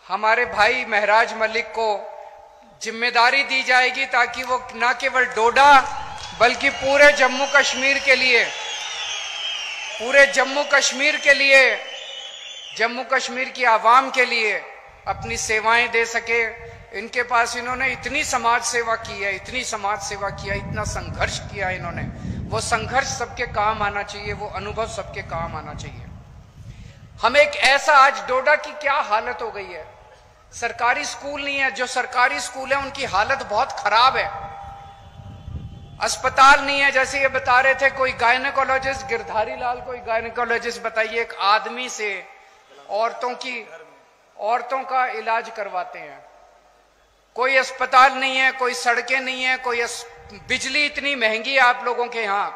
हमारे भाई महराज मलिक को जिम्मेदारी दी जाएगी ताकि वो न केवल डोडा बल्कि पूरे जम्मू कश्मीर के लिए, जम्मू कश्मीर की आवाम के लिए अपनी सेवाएं दे सके। इनके पास इन्होंने इतनी समाज सेवा की है, इतना संघर्ष किया इन्होंने। वो संघर्ष सबके काम आना चाहिए, वो अनुभव सबके काम आना चाहिए। हम एक ऐसा, आज डोडा की क्या हालत हो गई है, सरकारी स्कूल नहीं है, जो सरकारी स्कूल है उनकी हालत बहुत खराब है। अस्पताल नहीं है, जैसे ये बता रहे थे कोई गायनेकोलॉजिस्ट, गिरधारी लाल कोई गायनेकोलॉजिस्ट बताइए, एक आदमी से औरतों का इलाज करवाते हैं। कोई अस्पताल नहीं है, कोई सड़कें नहीं है, कोई बिजली इतनी महंगी है आप लोगों के यहां।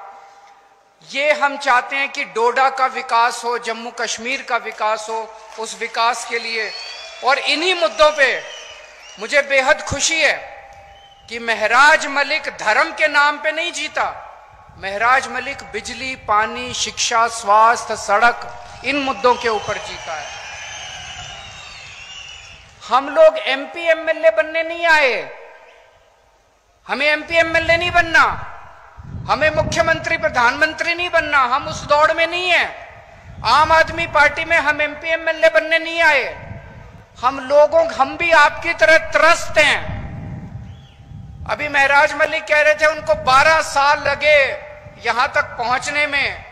ये हम चाहते हैं कि डोडा का विकास हो, जम्मू कश्मीर का विकास हो, उस विकास के लिए। और इन्हीं मुद्दों पे मुझे बेहद खुशी है कि महराज मलिक धर्म के नाम पे नहीं जीता, महराज मलिक बिजली, पानी, शिक्षा, स्वास्थ्य, सड़क, इन मुद्दों के ऊपर जीता है। हम लोग एमपी एमएलए बनने नहीं आए, हमें एमपी एमएलए नहीं बनना, हमें मुख्यमंत्री प्रधानमंत्री नहीं बनना, हम उस दौड़ में नहीं है। आम आदमी पार्टी में हम एमपी एमएलए बनने नहीं आए। हम भी आपकी तरह त्रस्त हैं। अभी महराज मलिक कह रहे थे उनको 12 साल लगे यहां तक पहुंचने में।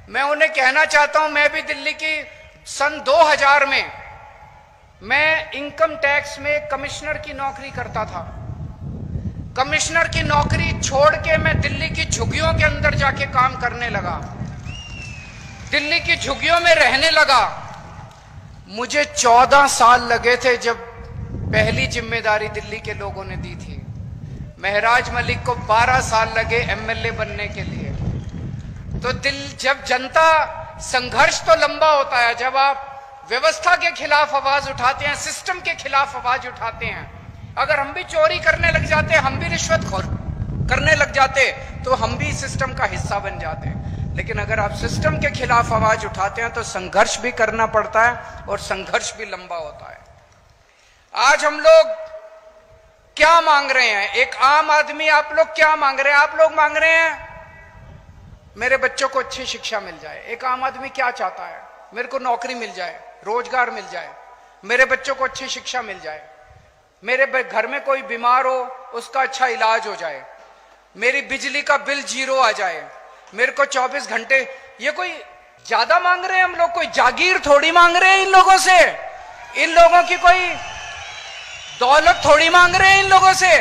मैं उन्हें कहना चाहता हूं, मैं भी दिल्ली की सन 2000 में मैं इनकम टैक्स में कमिश्नर की नौकरी करता था। कमिश्नर की नौकरी छोड़ के मैं दिल्ली की झुग्गियों के अंदर जाके काम करने लगा, दिल्ली की झुग्गियों में रहने लगा। मुझे 14 साल लगे थे जब पहली जिम्मेदारी दिल्ली के लोगों ने दी थी। महराज मलिक को 12 साल लगे एमएलए बनने के लिए। तो जब जनता, संघर्ष तो लंबा होता है, जब आप व्यवस्था के खिलाफ आवाज उठाते हैं, सिस्टम के खिलाफ आवाज उठाते हैं। अगर हम भी चोरी करने लग जाते, हम भी रिश्वतखोर करने लग जाते, तो हम भी सिस्टम का हिस्सा बन जाते। लेकिन अगर आप सिस्टम के खिलाफ आवाज उठाते हैं तो संघर्ष भी करना पड़ता है और संघर्ष भी लंबा होता है। आज हम लोग क्या मांग रहे हैं? एक आम आदमी, आप लोग क्या मांग रहे हैं? आप लोग मांग रहे हैं मेरे बच्चों को अच्छी शिक्षा मिल जाए। एक आम आदमी क्या चाहता है? मेरे को नौकरी मिल जाए, रोजगार मिल जाए, मेरे बच्चों को अच्छी शिक्षा मिल जाए, मेरे घर में कोई बीमार हो उसका अच्छा इलाज हो जाए, मेरी बिजली का बिल 0 आ जाए, मेरे को 24 घंटे। ये कोई ज्यादा मांग रहे हैं हम लोग? कोई जागीर थोड़ी मांग रहे हैं इन लोगों से, इन लोगों की कोई दौलत थोड़ी मांग रहे हैं इन लोगों से।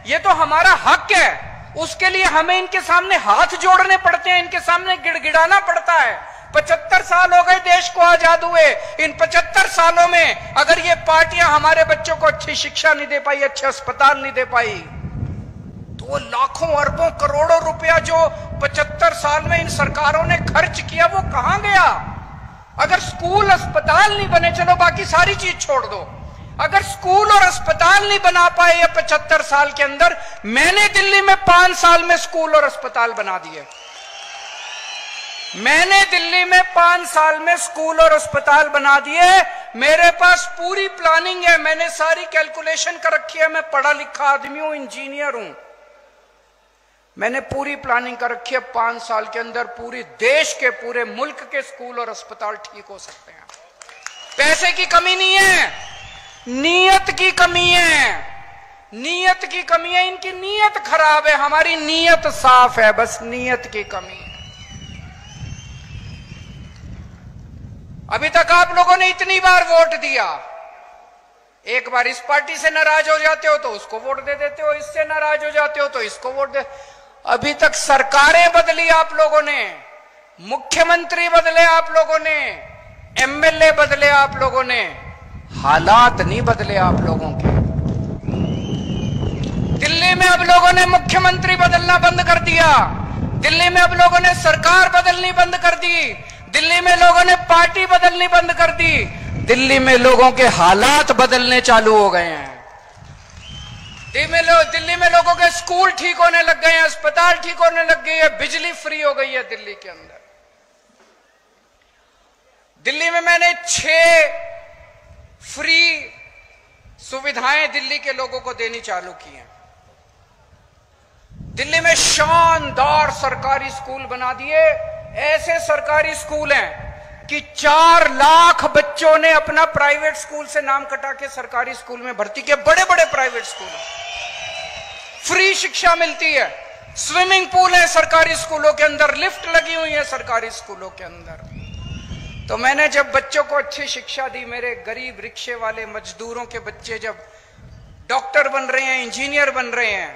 ये तो हमारा हक है, उसके लिए हमें इनके सामने हाथ जोड़ने पड़ते हैं, इनके सामने गिड़गिड़ाना पड़ता है। 75 साल हो गए देश को आजाद हुए। इन 75 सालों में अगर ये पार्टियां हमारे बच्चों को अच्छी शिक्षा नहीं दे पाई, अच्छे अस्पताल नहीं दे पाई, तो वो लाखों अरबों करोड़ों रुपया जो 75 साल में इन सरकारों ने खर्च किया, वो कहां गया? अगर स्कूल अस्पताल नहीं बने, चलो बाकी सारी चीज छोड़ दो, अगर स्कूल और अस्पताल नहीं बना पाए ये 75 साल के अंदर, मैंने दिल्ली में 5 साल में स्कूल और अस्पताल बना दिए। मैंने दिल्ली में 5 साल में स्कूल और अस्पताल बना दिए। मेरे पास पूरी प्लानिंग है, मैंने सारी कैलकुलेशन कर रखी है। मैं पढ़ा लिखा आदमी हूं, इंजीनियर हूं, मैंने पूरी प्लानिंग कर रखी है। 5 साल के अंदर पूरे देश के, पूरे मुल्क के स्कूल और अस्पताल ठीक हो सकते हैं। पैसे की कमी नहीं है, नीयत की कमी है, नीयत की कमी है। इनकी नीयत खराब है, हमारी नीयत साफ है, बस नीयत की कमी है। अभी तक आप लोगों ने इतनी बार वोट दिया, एक बार इस पार्टी से नाराज हो जाते हो तो उसको वोट दे देते हो, इससे नाराज हो जाते हो तो इसको वोट दे। अभी तक सरकारें बदली आप लोगों ने, मुख्यमंत्री बदले आप लोगों ने, एमएलए बदले आप लोगों ने, हालात नहीं बदले आप लोगों के। दिल्ली में अब लोगों ने मुख्यमंत्री बदलना बंद कर दिया, दिल्ली में अब लोगों ने सरकार बदलनी बंद कर दी, दिल्ली में लोगों ने पार्टी बदलनी बंद कर दी, दिल्ली में लोगों के हालात बदलने चालू हो गए हैं। दिल्ली में लोगों के स्कूल ठीक होने लग गए हैं, अस्पताल ठीक होने लग गई है, बिजली फ्री हो गई है दिल्ली के अंदर। दिल्ली में मैंने 6 फ्री सुविधाएं दिल्ली के लोगों को देनी चालू की हैं। दिल्ली में शानदार सरकारी स्कूल बना दिए। ऐसे सरकारी स्कूल हैं कि 4 लाख बच्चों ने अपना प्राइवेट स्कूल से नाम कटा के सरकारी स्कूल में भर्ती किए। बड़े बड़े प्राइवेट स्कूल, फ्री शिक्षा मिलती है, स्विमिंग पूल है सरकारी स्कूलों के अंदर, लिफ्ट लगी हुई है सरकारी स्कूलों के अंदर। तो मैंने जब बच्चों को अच्छी शिक्षा दी, मेरे गरीब रिक्शे वाले मजदूरों के बच्चे जब डॉक्टर बन रहे हैं, इंजीनियर बन रहे हैं,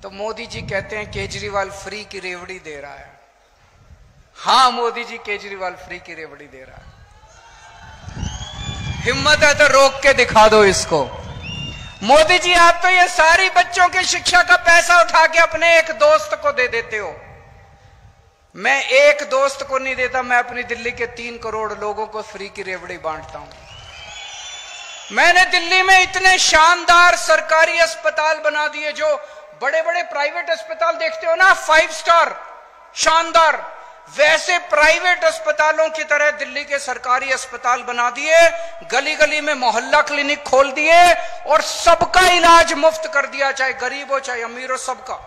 तो मोदी जी कहते हैं केजरीवाल फ्री की रेवड़ी दे रहा है। हां, मोदी जी केजरीवाल फ्री की रेवड़ी दे रहा है। हिम्मत है तो रोक के दिखा दो इसको। मोदी जी, आप तो ये सारी बच्चों की शिक्षा का पैसा उठा के अपने एक दोस्त को दे देते हो। मैं एक दोस्त को नहीं देता, मैं अपनी दिल्ली के 3 करोड़ लोगों को फ्री की रेवड़ी बांटता हूं। मैंने दिल्ली में इतने शानदार सरकारी अस्पताल बना दिए, जो बड़े बड़े प्राइवेट अस्पताल देखते हो ना, 5 स्टार शानदार, वैसे प्राइवेट अस्पतालों की तरह दिल्ली के सरकारी अस्पताल बना दिए। गली गली में मोहल्ला क्लिनिक खोल दिए और सबका इलाज मुफ्त कर दिया, चाहे गरीब हो चाहे अमीर हो, सबका।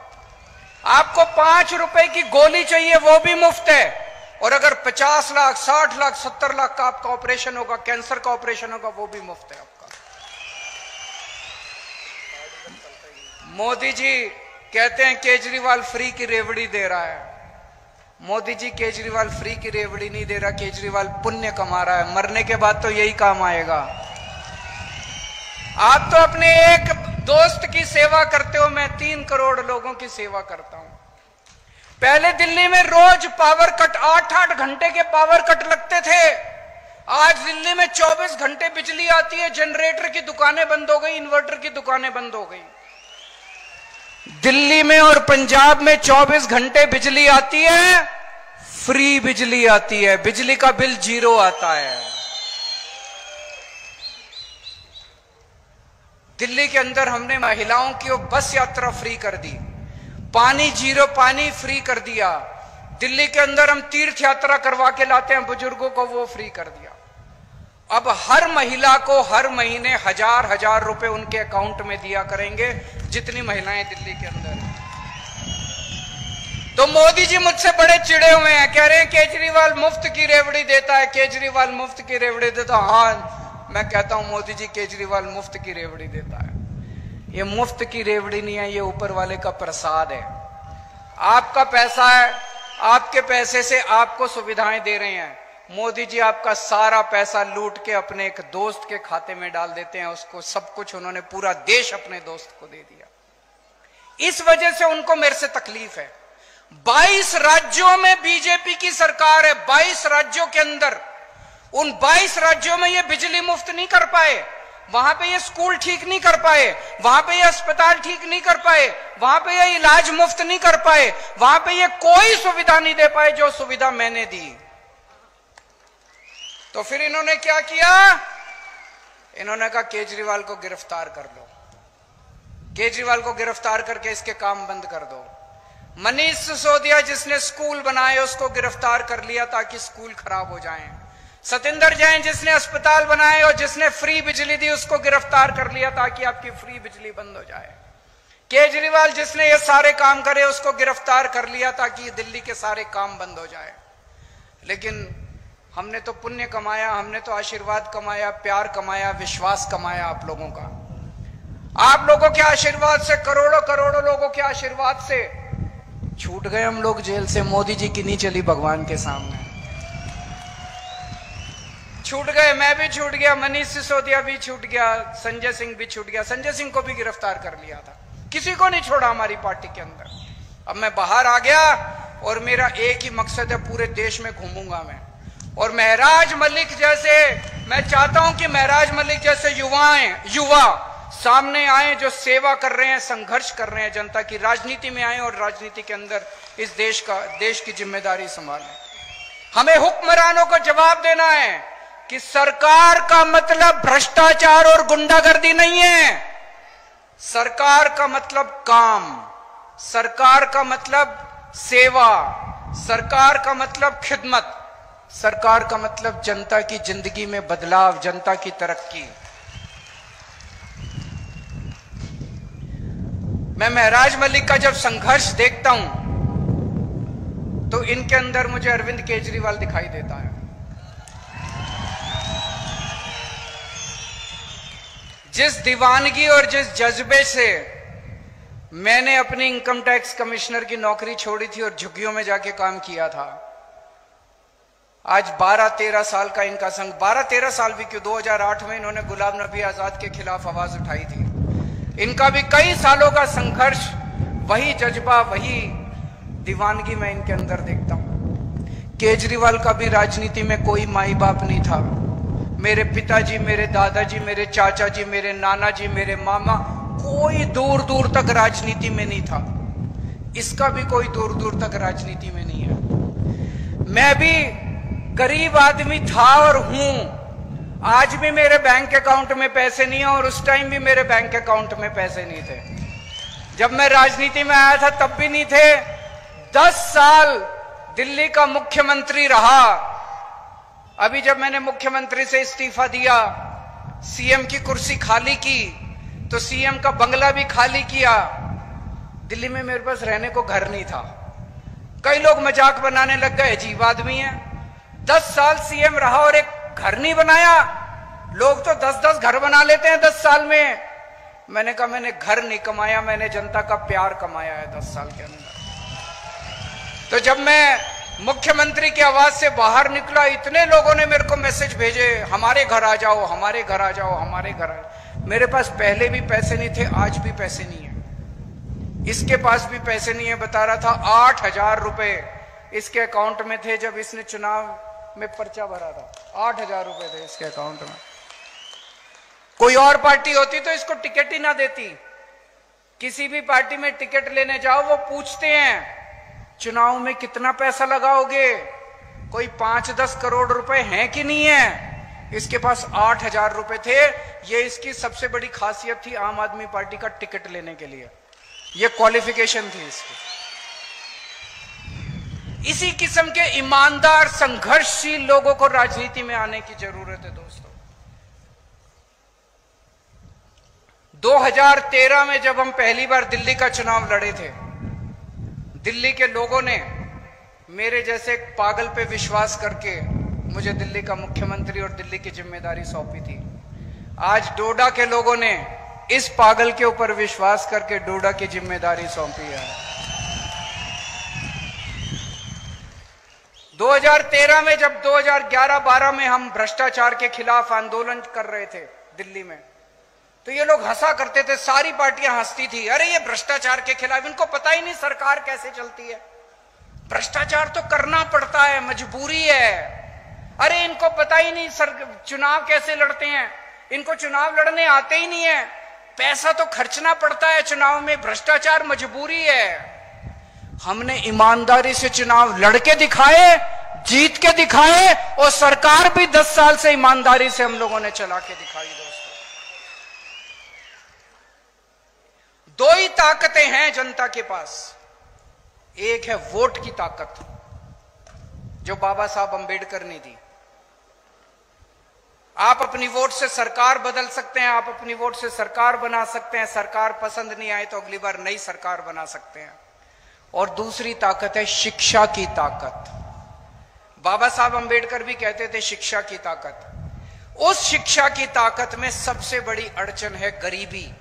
आपको 5 रुपए की गोली चाहिए वो भी मुफ्त है, और अगर 50 लाख 60 लाख 70 लाख का आपका ऑपरेशन होगा, कैंसर का ऑपरेशन होगा, वो भी मुफ्त है आपका। मोदी जी कहते हैं केजरीवाल फ्री की रेवड़ी दे रहा है। मोदी जी, केजरीवाल फ्री की रेवड़ी नहीं दे रहा, केजरीवाल पुण्य कमा रहा है। मरने के बाद तो यही काम आएगा। आप तो अपने एक दोस्त की सेवा करते हो, मैं 3 करोड़ लोगों की सेवा करता हूं। पहले दिल्ली में रोज पावर कट, 8-8 घंटे के पावर कट लगते थे। आज दिल्ली में 24 घंटे बिजली आती है। जनरेटर की दुकानें बंद हो गई, इन्वर्टर की दुकानें बंद हो गई। दिल्ली में और पंजाब में 24 घंटे बिजली आती है, फ्री बिजली आती है, बिजली का बिल 0 आता है। दिल्ली के अंदर हमने महिलाओं की बस यात्रा फ्री कर दी, पानी 0 पानी फ्री कर दिया। दिल्ली के अंदर हम तीर्थ यात्रा करवा के लाते हैं बुजुर्गों को, वो फ्री कर दिया। अब हर महिला को हर महीने 1000 रुपए उनके अकाउंट में दिया करेंगे, जितनी महिलाएं दिल्ली के अंदर हैं। तो मोदी जी मुझसे बड़े चिड़े हुए हैं, कह रहे हैं केजरीवाल मुफ्त की रेवड़ी देता है, केजरीवाल मुफ्त की रेवड़ी देता है। हाँ, मैं कहता हूं मोदी जी केजरीवाल मुफ्त की रेवड़ी देता है। ये मुफ्त की रेवड़ी नहीं है, ये ऊपर वाले का प्रसाद है। आपका पैसा है, आपके पैसे से आपको सुविधाएं दे रहे हैं। मोदी जी आपका सारा पैसा लूट के अपने एक दोस्त के खाते में डाल देते हैं, उसको सब कुछ, उन्होंने पूरा देश अपने दोस्त को दे दिया। इस वजह से उनको मेरे से तकलीफ है। 22 राज्यों में बीजेपी की सरकार है, 22 राज्यों के अंदर, उन 22 राज्यों में ये बिजली मुफ्त नहीं कर पाए, वहां पे ये स्कूल ठीक नहीं कर पाए, वहां पे ये अस्पताल ठीक नहीं कर पाए, वहां पे ये इलाज मुफ्त नहीं कर पाए, वहां पे ये कोई सुविधा नहीं दे पाए जो सुविधा मैंने दी। तो फिर इन्होंने क्या किया? इन्होंने कहा केजरीवाल को गिरफ्तार कर लो, केजरीवाल को गिरफ्तार करके इसके काम बंद कर दो। मनीष सिसोदिया जिसने स्कूल बनाए उसको गिरफ्तार कर लिया ताकि स्कूल खराब हो जाएं। सतिंदर जैन जिसने अस्पताल बनाए और जिसने फ्री बिजली दी उसको गिरफ्तार कर लिया ताकि आपकी फ्री बिजली बंद हो जाए। केजरीवाल जिसने ये सारे काम करे उसको गिरफ्तार कर लिया ताकि दिल्ली के सारे काम बंद हो जाए। लेकिन हमने तो पुण्य कमाया, हमने तो आशीर्वाद कमाया, प्यार कमाया, विश्वास कमाया आप लोगों का। आप लोगों के आशीर्वाद से, करोड़ों करोड़ों लोगों के आशीर्वाद से छूट गए हम लोग जेल से। मोदी जी की नहीं चली भगवान के सामने, छूट गए। मैं भी छूट गया, मनीष सिसोदिया भी छूट गया, संजय सिंह भी छूट गया। संजय सिंह को भी गिरफ्तार कर लिया था, किसी को नहीं छोड़ा हमारी पार्टी के अंदर। अब मैं बाहर आ गया और मेरा एक ही मकसद है, पूरे देश में घूमूंगा मैं। और महराज मलिक जैसे, मैं चाहता हूं कि महराज मलिक जैसे युवा सामने आए जो सेवा कर रहे हैं, संघर्ष कर रहे हैं जनता की, राजनीति में आए और राजनीति के अंदर इस देश की जिम्मेदारी संभालें। हमें हुक्मरानों को जवाब देना है कि सरकार का मतलब भ्रष्टाचार और गुंडागर्दी नहीं है। सरकार का मतलब काम, सरकार का मतलब सेवा, सरकार का मतलब खिदमत, सरकार का मतलब जनता की जिंदगी में बदलाव, जनता की तरक्की। मैं महराज मलिक का जब संघर्ष देखता हूं तो इनके अंदर मुझे अरविंद केजरीवाल दिखाई देता है। जिस दीवानगी और जिस जज्बे से मैंने अपनी इनकम टैक्स कमिश्नर की नौकरी छोड़ी थी और झुग्गियों में जाके काम किया था, आज 12-13 साल का इनका संघ, 12-13 साल भी क्यों, 2008 में इन्होंने गुलाम नबी आजाद के खिलाफ आवाज उठाई थी। इनका भी कई सालों का संघर्ष, वही जज्बा, वही दीवानगी मैं इनके अंदर देखता हूं। केजरीवाल का भी राजनीति में कोई माई बाप नहीं था। मेरे पिताजी, मेरे दादाजी, मेरे चाचा जी, मेरे नाना जी, मेरे मामा, कोई दूर दूर तक राजनीति में नहीं था। इसका भी कोई दूर दूर तक राजनीति में नहीं है। मैं भी गरीब आदमी था और हूं। आज भी मेरे बैंक अकाउंट में पैसे नहीं है और उस टाइम भी मेरे बैंक अकाउंट में पैसे नहीं थे। जब मैं राजनीति में आया था तब भी नहीं थे। 10 साल दिल्ली का मुख्यमंत्री रहा। अभी जब मैंने मुख्यमंत्री से इस्तीफा दिया, सीएम की कुर्सी खाली की, तो सीएम का बंगला भी खाली किया। दिल्ली में मेरे पास रहने को घर नहीं था। कई लोग मजाक बनाने लग गए, अजीब आदमी है, 10 साल सीएम रहा और एक घर नहीं बनाया। लोग तो 10-10 घर बना लेते हैं 10 साल में। मैंने कहा मैंने घर नहीं कमाया, मैंने जनता का प्यार कमाया है 10 साल के अंदर। तो जब मैं मुख्यमंत्री की आवाज से बाहर निकला, इतने लोगों ने मेरे को मैसेज भेजे, हमारे घर आ जाओ, हमारे घर आ जाओ, हमारे घर आ जाओ। मेरे पास पहले भी पैसे नहीं थे, आज भी पैसे नहीं है। इसके पास भी पैसे नहीं है। बता रहा था 8,000 रुपए इसके अकाउंट में थे जब इसने चुनाव में पर्चा भरा था। 8,000 रुपए थे इसके अकाउंट में। कोई और पार्टी होती तो इसको टिकट ही ना देती। किसी भी पार्टी में टिकट लेने जाओ, वो पूछते हैं चुनाव में कितना पैसा लगाओगे, कोई 5-10 करोड़ रुपए हैं कि नहीं है। इसके पास 8,000 रुपए थे। ये इसकी सबसे बड़ी खासियत थी आम आदमी पार्टी का टिकट लेने के लिए। ये क्वालिफिकेशन थी इसकी। इसी किस्म के ईमानदार संघर्षशील लोगों को राजनीति में आने की जरूरत है दोस्तों। 2013 में जब हम पहली बार दिल्ली का चुनाव लड़े थे, दिल्ली के लोगों ने मेरे जैसे एक पागल पे विश्वास करके मुझे दिल्ली का मुख्यमंत्री और दिल्ली की जिम्मेदारी सौंपी थी। आज डोडा के लोगों ने इस पागल के ऊपर विश्वास करके डोडा की जिम्मेदारी सौंपी है। 2013 में जब 2011-12 में हम भ्रष्टाचार के खिलाफ आंदोलन कर रहे थे दिल्ली में, तो ये लोग हंसा करते थे, सारी पार्टियां हंसती थी, अरे ये भ्रष्टाचार के खिलाफ, इनको पता ही नहीं सरकार कैसे चलती है। भ्रष्टाचार तो करना पड़ता है, मजबूरी है। अरे इनको पता ही नहीं चुनाव कैसे लड़ते हैं, इनको चुनाव लड़ने आते ही नहीं है। पैसा तो खर्चना पड़ता है चुनाव में, भ्रष्टाचार मजबूरी है। हमने ईमानदारी से चुनाव लड़के दिखाए, जीत के दिखाए, और सरकार भी 10 साल से ईमानदारी से हम लोगों ने चला के दिखाई। दोस्तों, दो ही ताकतें हैं जनता के पास। एक है वोट की ताकत, जो बाबा साहब अंबेडकर ने दी। आप अपनी वोट से सरकार बदल सकते हैं, आप अपनी वोट से सरकार बना सकते हैं। सरकार पसंद नहीं आए तो अगली बार नई सरकार बना सकते हैं। और दूसरी ताकत है शिक्षा की ताकत। बाबा साहब अंबेडकर भी कहते थे शिक्षा की ताकत। उस शिक्षा की ताकत में सबसे बड़ी अड़चन है गरीबी।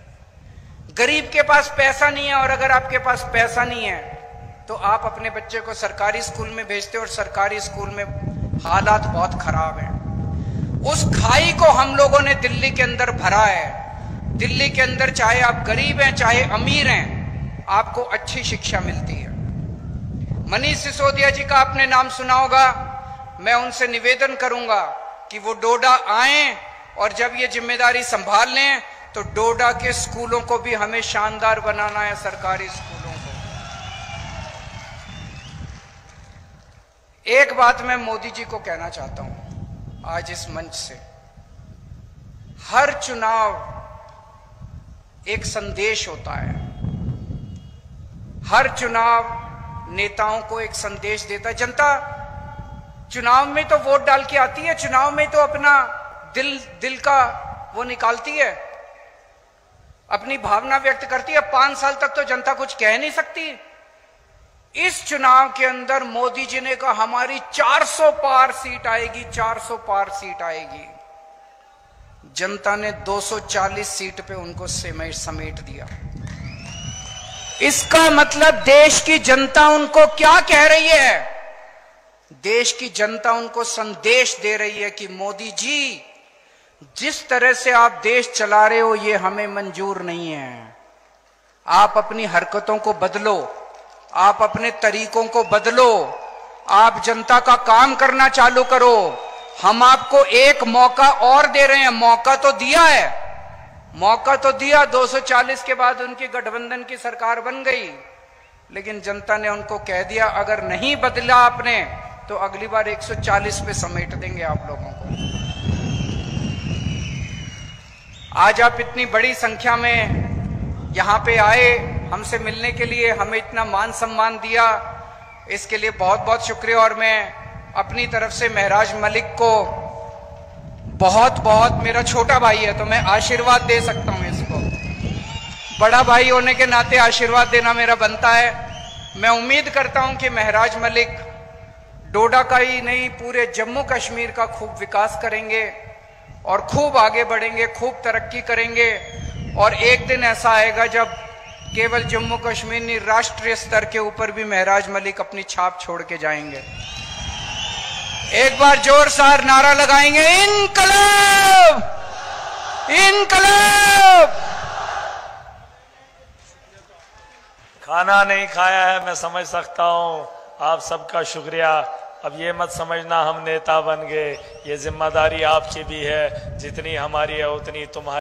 गरीब के पास पैसा नहीं है, और अगर आपके पास पैसा नहीं है तो आप अपने बच्चे को सरकारी स्कूल में भेजते हो, और सरकारी स्कूल में हालात बहुत खराब हैं। उस खाई को हम लोगों ने दिल्ली के अंदर भरा है। दिल्ली के अंदर चाहे आप गरीब हैं चाहे अमीर हैं, आपको अच्छी शिक्षा मिलती है। मनीष सिसोदिया जी का आपने नाम सुना होगा। मैं उनसे निवेदन करूंगा कि वो डोडा आएं, और जब ये जिम्मेदारी संभाल लें तो डोडा के स्कूलों को भी हमें शानदार बनाना है, सरकारी स्कूलों को। एक बात मैं मोदी जी को कहना चाहता हूं आज इस मंच से। हर चुनाव एक संदेश होता है। हर चुनाव नेताओं को एक संदेश देता है। जनता चुनाव में तो वोट डाल के आती है, चुनाव में तो अपना दिल का वो निकालती है। अपनी भावना व्यक्त करती है। 5 साल तक तो जनता कुछ कह नहीं सकती। इस चुनाव के अंदर मोदी जी ने कहा हमारी 400 पार सीट आएगी, 400 पार सीट आएगी। जनता ने 240 सीट पे उनको समेट दिया। इसका मतलब देश की जनता उनको क्या कह रही है? देश की जनता उनको संदेश दे रही है कि मोदी जी, जिस तरह से आप देश चला रहे हो ये हमें मंजूर नहीं है। आप अपनी हरकतों को बदलो, आप अपने तरीकों को बदलो, आप जनता का काम करना चालू करो। हम आपको एक मौका और दे रहे हैं। मौका तो दिया है, मौका तो दिया। 240 के बाद उनकी गठबंधन की सरकार बन गई, लेकिन जनता ने उनको कह दिया अगर नहीं बदला आपने तो अगली बार 140 पे समेट देंगे आप लोगों को। आज आप इतनी बड़ी संख्या में यहां पे आए हमसे मिलने के लिए, हमें इतना मान सम्मान दिया, इसके लिए बहुत बहुत शुक्रिया। और मैं अपनी तरफ से महराज मलिक को बहुत बहुत, मेरा छोटा भाई है तो मैं आशीर्वाद दे सकता हूं इसको, बड़ा भाई होने के नाते आशीर्वाद देना मेरा बनता है। मैं उम्मीद करता हूं कि महराज मलिक डोडा का ही नहीं पूरे जम्मू कश्मीर का खूब विकास करेंगे और खूब आगे बढ़ेंगे, खूब तरक्की करेंगे। और एक दिन ऐसा आएगा जब केवल जम्मू कश्मीर नहीं, राष्ट्रीय स्तर के ऊपर भी महराज मलिक अपनी छाप छोड़ के जाएंगे। एक बार जोरदार नारा लगाएंगे, इनकलाब, इनकलाब। खाना नहीं खाया है, मैं समझ सकता हूं, आप सबका शुक्रिया। अब ये मत समझना हम नेता बन गए, ये जिम्मेदारी आपकी भी है, जितनी हमारी है उतनी तुम्हारी।